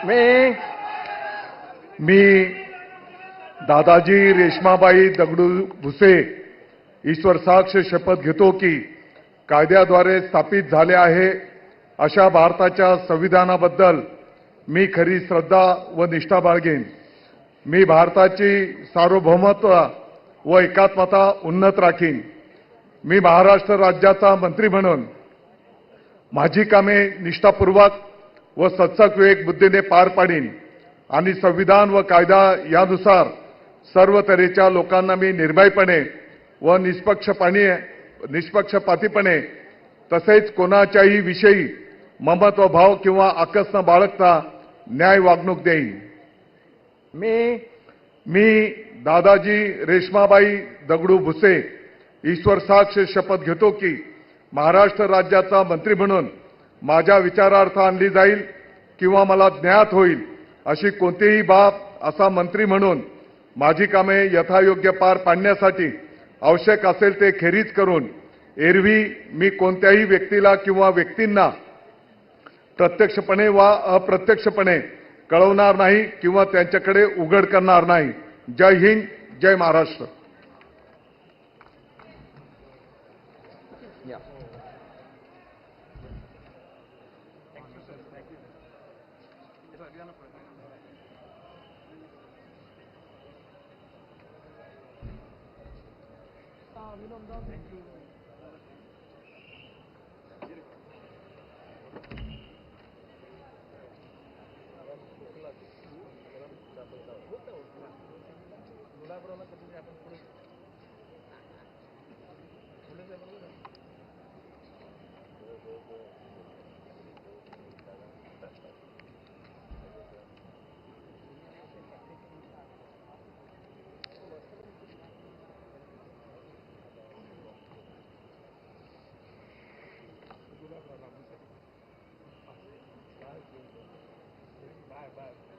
मी मी दादाजी रेश्माबाई दगडू भुसे ईश्वर साक्ष शपथ घेतो की कायद्याद्वारे स्थापित झाले आहे अशा भारताच्या संविधानाबद्दल मी खरी श्रद्धा व निष्ठा बाळगेन. मी भारताची सार्वभौमत्व व एकात्मता उन्नत राखीन. मी महाराष्ट्र राज्याचा मंत्री म्हणून माझी कामे निष्ठापूर्वक व सत्सक विवेक बुद्धीने पार पाडीन आणि संविधान व कायदा यानुसार सर्व तऱ्हेच्या लोकांना मी निर्भयपणे व निष्पक्षपातीपणे तसेच कोणाच्याही विषयी ममत्व भाव किंवा आकस न बाळगता न्याय वागणूक देईन. मी दादाजी रेश्माबाई दगडू भुसे ईश्वर साक्ष शपथ घेतो की महाराष्ट्र राज्याचा मंत्री म्हणून माझ्या विचारार्थ आणली जाईल किंवा मला ज्ञात होईल अशी कोणतीही बाब असा मंत्री म्हणून माझी कामे यथायोग्य पार पाडण्यासाठी आवश्यक असेल ते खेरीज करून एरवी मी कोणत्याही व्यक्तीला किंवा व्यक्तींना प्रत्यक्षपणे वा अप्रत्यक्षपणे कळवणार नाही किंवा त्यांच्याकडे उघड करणार नाही. जय हिंद, जय महाराष्ट्र. Bye.